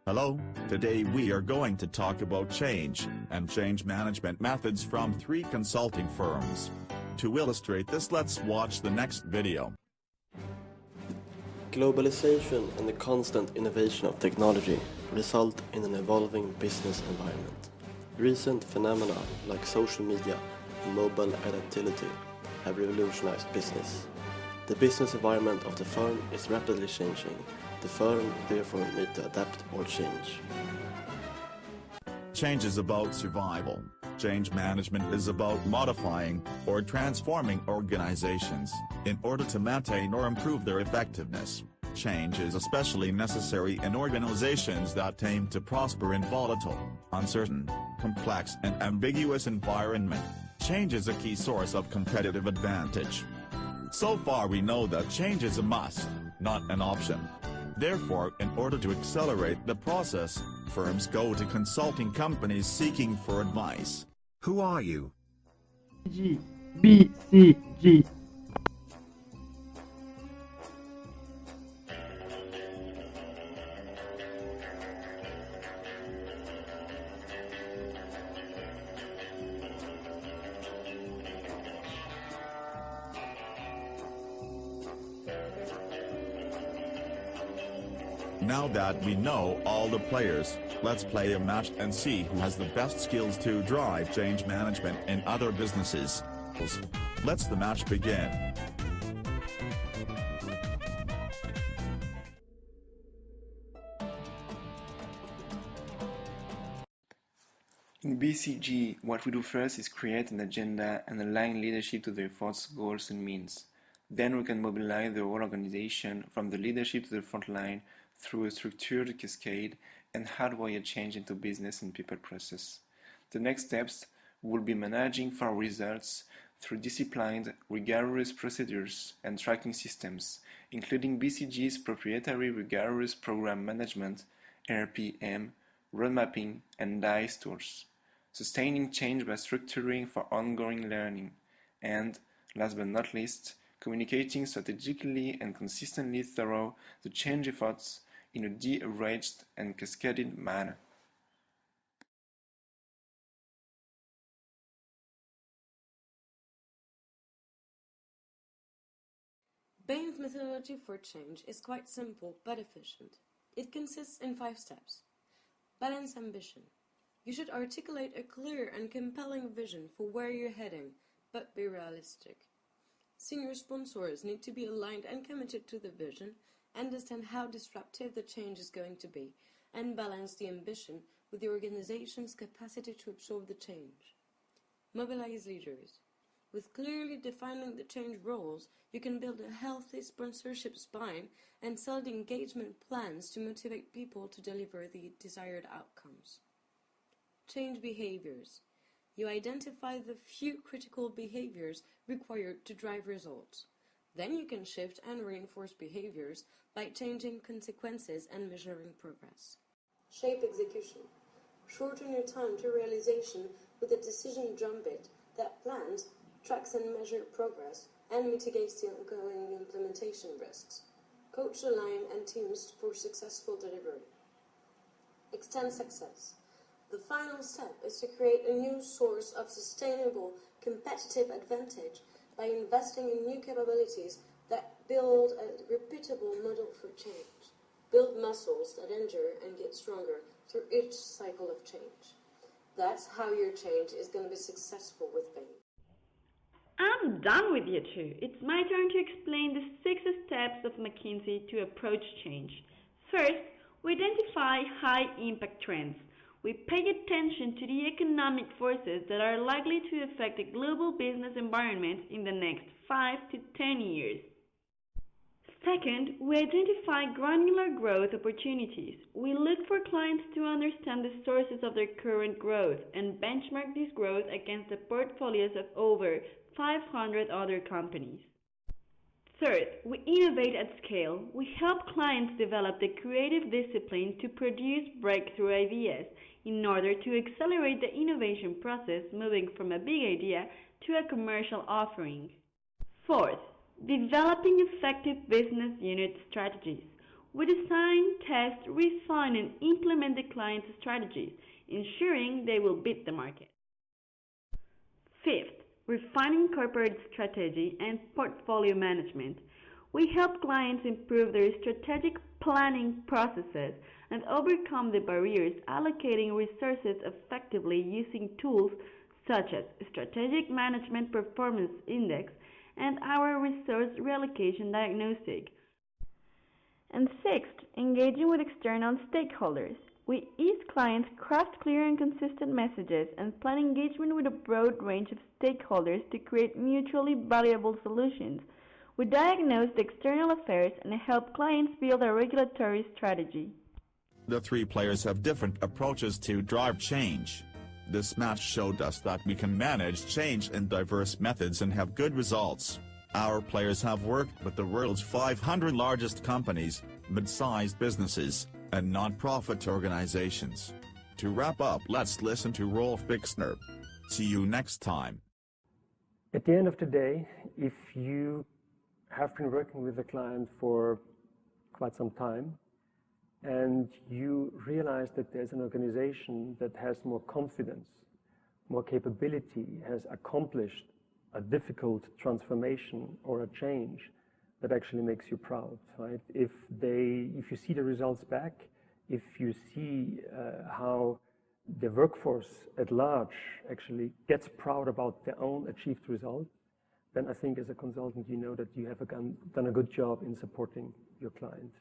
Hello, today we are going to talk about change and change management methods from 3 consulting firms. To illustrate this, let's watch the next video. Globalization and the constant innovation of technology result in an evolving business environment. Recent phenomena like social media and mobile adaptability have revolutionized business. The business environment of the firm is rapidly changing. The firm therefore needs to adapt or change. Change is about survival. Change management is about modifying or transforming organizations in order to maintain or improve their effectiveness. Change is especially necessary in organizations that aim to prosper in volatile, uncertain, complex and ambiguous environment. Change is a key source of competitive advantage. So far we know that change is a must, not an option. Therefore, in order to accelerate the process, firms go to consulting companies seeking for advice. Who are you? G, B, C, G. Now that we know all the players, let's play a match and see who has the best skills to drive change management in other businesses. Let's the match begin. In BCG, what we do first is create an agenda and align leadership to their efforts, goals and means. Then we can mobilize the whole organization from the leadership to the front line through a structured cascade and hardwire change into business and people process. The next steps will be managing for results through disciplined, rigorous procedures and tracking systems, including BCG's proprietary rigorous program management, RPM, road mapping, and DICE tools. Sustaining change by structuring for ongoing learning. And, last but not least, communicating strategically and consistently through the change efforts in a de-arranged and cascaded manner. Bain's methodology for change is quite simple but efficient. It consists in 5 steps. Balance ambition. You should articulate a clear and compelling vision for where you're heading, but be realistic. Senior sponsors need to be aligned and committed to the vision, understand how disruptive the change is going to be, and balance the ambition with the organization's capacity to absorb the change. Mobilize leaders. With clearly defining the change roles, you can build a healthy sponsorship spine and sell the engagement plans to motivate people to deliver the desired outcomes. Change behaviors. You identify the few critical behaviors required to drive results. Then you can shift and reinforce behaviors by changing consequences and measuring progress. Shape execution. Shorten your time to realization with a decision drumbeat that plans, tracks and measures progress, and mitigates the ongoing implementation risks. Coach the line and teams for successful delivery. Extend success. The final step is to create a new source of sustainable competitive advantage by investing in new capabilities that build a repeatable model for change. Build muscles that endure and get stronger through each cycle of change. That's how your change is going to be successful with Bain. I'm done with you two. It's my turn to explain the 6 steps of McKinsey to approach change. First, we identify high-impact trends. We pay attention to the economic forces that are likely to affect the global business environment in the next 5 to 10 years. Second, we identify granular growth opportunities. We look for clients to understand the sources of their current growth and benchmark this growth against the portfolios of over 500 other companies. Third, we innovate at scale. We help clients develop the creative discipline to produce breakthrough ideas in order to accelerate the innovation process, moving from a big idea to a commercial offering. Fourth, developing effective business unit strategies. We design, test, refine, and implement the client's strategies, ensuring they will beat the market. Fifth, refining corporate strategy and portfolio management. We help clients improve their strategic planning processes and overcome the barriers, allocating resources effectively using tools such as Strategic Management Performance Index and our Resource Reallocation Diagnostic. And sixth, engaging with external stakeholders. We ease clients craft clear and consistent messages and plan engagement with a broad range of stakeholders to create mutually valuable solutions. We diagnose the external affairs and help clients build a regulatory strategy. The three players have different approaches to drive change. This match showed us that we can manage change in diverse methods and have good results. Our players have worked with the world's 500 largest companies, mid-sized businesses, and non-profit organizations. To wrap up, let's listen to Rolf Bixner. See you next time. At the end of the day, if you have been working with a client for quite some time and you realize that there's an organization that has more confidence, more capability, has accomplished a difficult transformation or a change, that actually makes you proud, right? If you see the results back, if you see how the workforce at large actually gets proud about their own achieved result, then I think as a consultant you know that you have done a good job in supporting your client.